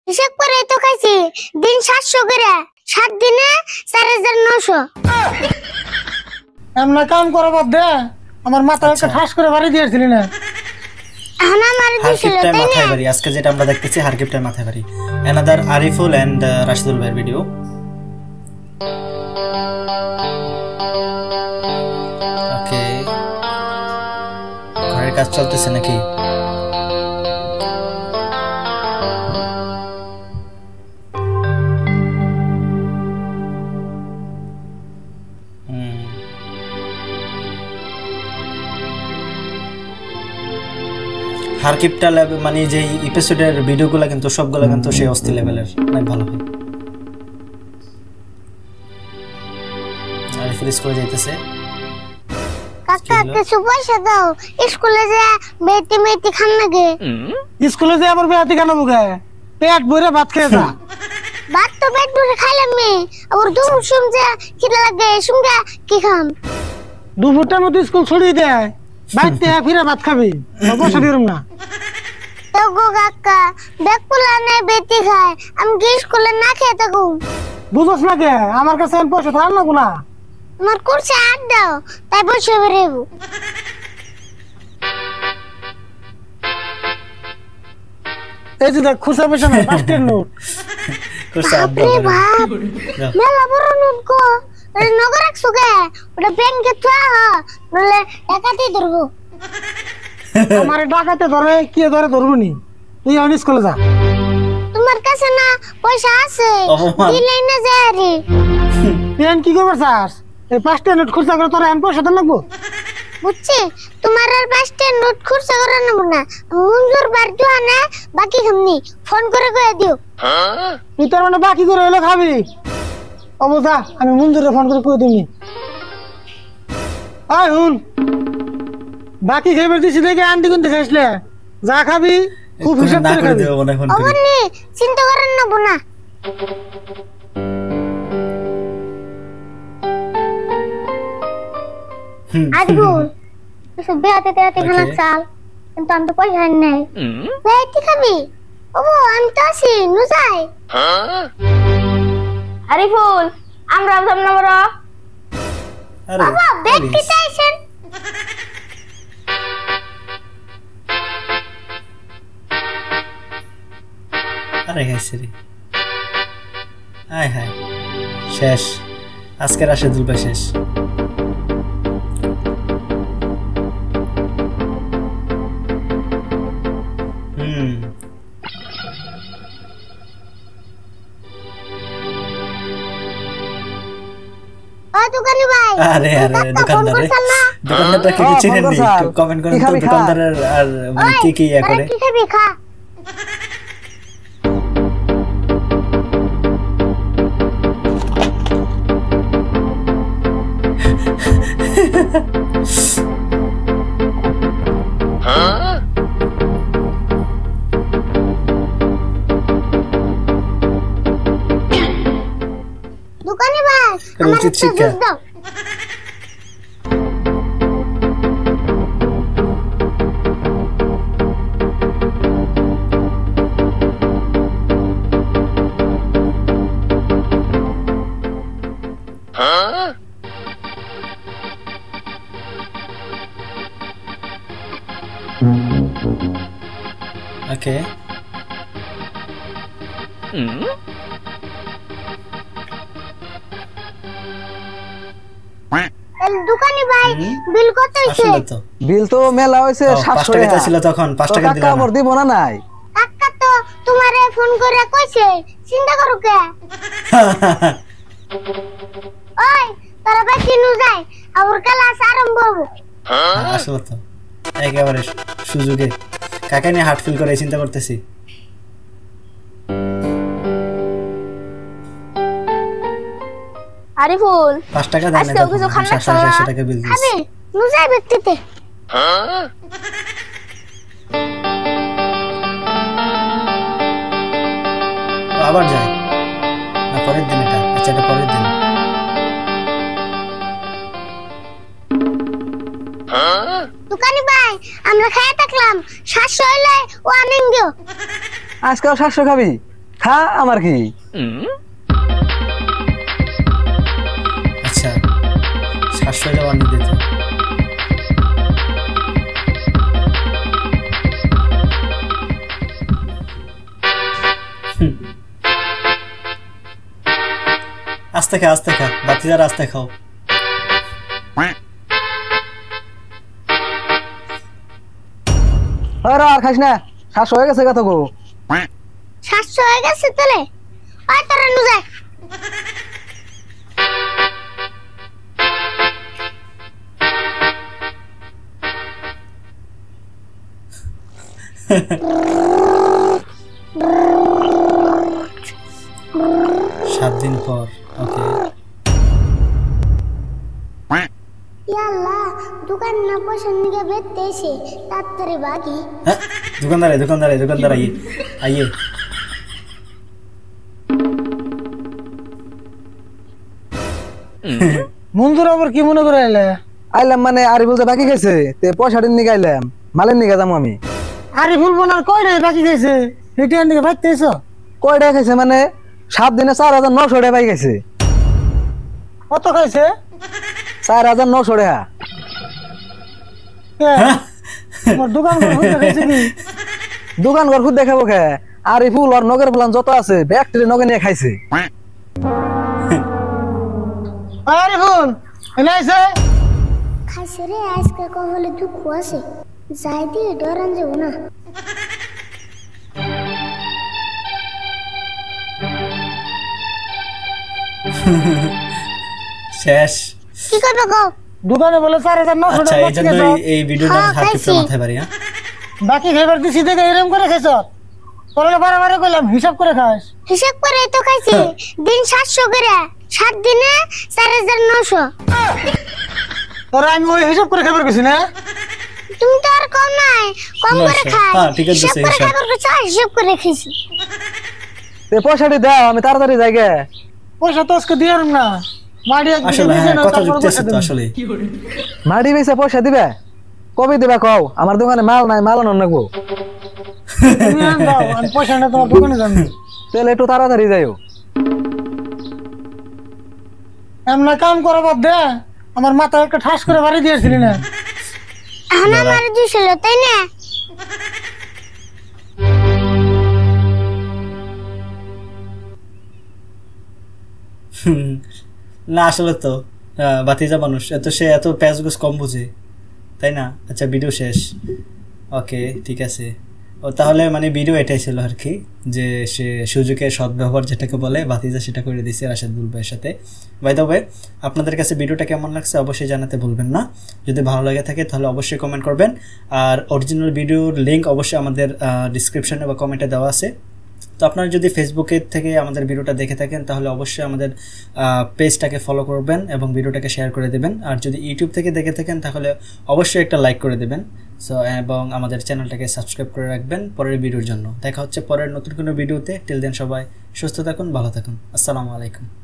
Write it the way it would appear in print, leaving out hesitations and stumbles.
হিসাব করে তো খাইছি দিন 700 করে 7 দিনে 4900 এমন কাম করা বাদ দে আমার মাথায় একটা ঠাস করে বাড়ি দিয়েছিলি না আনা মারি দিছিল হারকিপটার তাই মাথায় না বাড়ি আজকে যেটা আমরা দেখতেছি হারকিপটার মাথায় বাড়ি অ্যানাদার আরিফুল এন্ড রাশিদুল ভাইয়ের ভিডিও ওকে ঘরের কাজ চলতেছে নাকি হারকিপটা মানে যে এপিসোডের ভিডিওগুলো কিন্তু সবগুলো কিন্তু সেই অস্থির লেভেলের অনেক ভালো হয় আরিফুল স্কুলে যাইতেছে কাকা কিছু পয়সা দাও স্কুলে যে মেটি খান লাগে স্কুলে যে আবার বেয়াতি কেন বুকে পেট ভরে ভাত খেয়ে যা ভাত তো পেট ভরে খাইলাম মি আর দুপুর সময় খিদে লাগে সঙ্গে কি খাম দুপুরটার মধ্যে স্কুল ছড়িয়ে দেয় বাইতে ফিরে ভাত খাবি বসে দিরুম না তো গো কাকা দেখপুলা নাই বেটি খায় আমি কি স্কুলে না খেয়ে থাকু বুঝছ না কে আমার কাছে পয়সা থাক না গুনা আমার কুরসি আট দাও তাই বসে বেরেবো এই যে দেখ খুশা পয়সা না 5 টাকার নোট করছে আব্বা আরে বাপ মেলা বড় নোট গো এটা নগর রাখছো কে ওটা ব্যাংকে থা নলে টাকাতে ধরবো আমার ডাকাতে ধরে কি ধরে ধরবনি তুই এখন স্কুলে যা তোমার কাছে না পয়সা আছে অপমান। দিলেই না যায় রে তুই এখন কি করবার চাস এই 5 টাকার নোট খরচা করে তোর এখন পয়সা দেন লাগবো বুঝছি তোমার আর 5 টাকা নোট খরচা করে নেব না মঞ্জুর বার জোয়ানে বাকি খামনি ফোন করে কয়ে দিও তুই তোর মানে বাকি করে হইলে খাবি অবস্থা আমি মঞ্জুরে ফোন করে কই দিমনি আয় হুন বাকি খাইবার দিছি দেখে আন্টি কোন থেকে আসলে যা খাবি খুব হিসাব না করে করে খাবি দেব মনে ফোন করে অবনি চিন্তা করেন নেব না আজগুল এসব বেহাতে তেহাতে খানা চাল কিন্তু আমি তো পয়সা নেই বেহাতে খাবি ওবো আমি তো আছি নুজাই আরিফুল আমরা যাব না বড় আরে বাবা ব্যক্তি চাইছেন আরে গাইছে রে আয় হায় শেষ আজকে রাশিদুল ভাই শেষ ও দোকানি ভাই আরে আরে দোকানদার দোকানদারটা কি চিনেন নি একটু কমেন্ট করেন তো দোকানদারের আর মানে কি কি ইয়া করে কি খাবি খা দোকানি ভাই আমার উচিত একটা শিক্ষা। জুস দাও ওকে দোকানি ভাই বিল কত হইছে আসলে তো বিল তো মেলা হইছে 5 700 টাকা ছিল তখন 5 টাকা দিলাম আমার দিব না নাই কাকা তো তোমারে ফোন করে কইছে চিন্তা করো কে ওই তারা বাকি নু যায় আর ক্লাস আরম্ভ হবে আসলে তো একেবারে সুযোগে কাকা নিয়ে হার্ট ফিল করে চিন্তা করতেছি আরিফুল 5 টাকা দেন না আজকে কিছু খান না 700 টাকা বিল দিস খাবে নু যায় ব্যক্তিতে আবার যায় না পরের দিন এটা আচ্ছা এটা পরের দিন দোকানি ভাই আমরা খাইয়ে থাকলাম 700 হইলে ও আনেন দিও আজকাল 700 খাবি খা আমার কি আচ্ছা 700 যাওয়ার নিতে আস্তে খা বাতিদার আস্তে খাও আরে আর খাইস না 700 হয়ে গেছে কত গো 700 হয়ে গেছে তাহলে আয় তোরা নু যায় সাত দিন পর ওকে ইয়াল্লাহ দোকান না পয়সা নিয়ে বেচতে এসে তাড়াতাড়ি বাকি दुकानदार आइए মঞ্জুর আবার কি মনে করে আইলে আইলাম মানে আরিফুল যে বাকি খাইছে তে পয়সাটা নিয়ে গাইলাম মালের নিয়ে যাবো আমি আরিফুল বোনার কয়টা বাকি গেছে রিটার্ন দিকে বাইতেছ কয়টা খাইছে মানে 7 দিনে 4900 টাকা পাই গেছে কত খাইছে 4900 টাকা তোমার দোকান খাইছে কি দোকান ঘর খুদ দেখাবো খে আরিফুল আর নগর প্লান যত আছে ব্যাকটেরি নগে নিয়ে খাইছে আরিফুল এলাইছে খাইছে রে আজকে কহলে দুঃখ আছে যাই দিয়ে ডরান যাবো না শেষ কি করবে গো দোকানে বলে 4900 আচ্ছা টাকা এই জন্য এই ভিডিওটা হাতে মাথায় বাড়ি হ্যাঁ বাকি খাইবার দিছি দেখে এরকম করে খাইছ পরে বারে কইলাম হিসাব করে খাস হিসাব করে তো খাইছি দিন 700 করে 7 দিনে 4900 তোরা আমি ওই হিসাব করে খাইবার কইছি না তুমি তো আর কম নাই কম করে খাই হ্যাঁ ঠিক আছে সেই হিসাব হিসাব করে খাইছি তে পয়সাটি দাও আমি তাড়াতাড়ি যাই গে পয়সা তো আজকে দিয়ার না মাড়ি এক আসলে কথা যুক্তেছে তো আসলে মাড়ি বেচে পয়সা দিবে কবে দিবা কও আমার দোকানে মাল নাই মাল আনন লাগবো তুমি আন দাও আমি পয়সা না তোমার দোকানে যাবো তাহলে একটু তাড়াতাড়ি যাইও এমন কাম করা বাদ দে আমার মাথায় একটা ঠাস করে বাড়ি দিয়েছিলি না এখন আমার দিছিল তাই না না আসলে তো বাতিজা মানুষ সে এত প্যাচগুস কম বুঝে তাই না আচ্ছা ভিডিও শেষ ওকে ঠিক আছে ও তাহলে মানে ভিডিও এটাই ছিল আর কি যে সে সুযোগের সদ্ব্যবহার যেটাকে বলে বাতিজা সেটা করে দিছে রাশেদ বুলবাইয়ের সাথে বাই দ্য ওয়ে আপনাদের কাছে ভিডিওটা কেমন লাগছে অবশ্যই জানাতে ভুলবেন না যদি ভালো লাগে থাকে তাহলে অবশ্যই কমেন্ট করবেন আর অরিজিনাল ভিডিওর লিঙ্ক অবশ্যই আমাদের ডিসক্রিপশনে বা কমেন্টে দেওয়া আছে তো আপনারা যদি ফেসবুকের থেকে আমাদের ভিডিওটা দেখে থাকেন তাহলে অবশ্যই আমাদের পেজটাকে ফলো করবেন এবং ভিডিওটাকে শেয়ার করে দেবেন আর যদি ইউটিউব থেকে দেখে থাকেন তাহলে অবশ্যই একটা লাইক করে দেবেন সো এবং আমাদের চ্যানেলটাকে সাবস্ক্রাইব করে রাখবেন পরের ভিডিওর জন্য দেখা হচ্ছে পরের নতুন কোনো ভিডিওতে টিল দেন সবাই সুস্থ থাকুন ভালো থাকুন আসসালামু আলাইকুম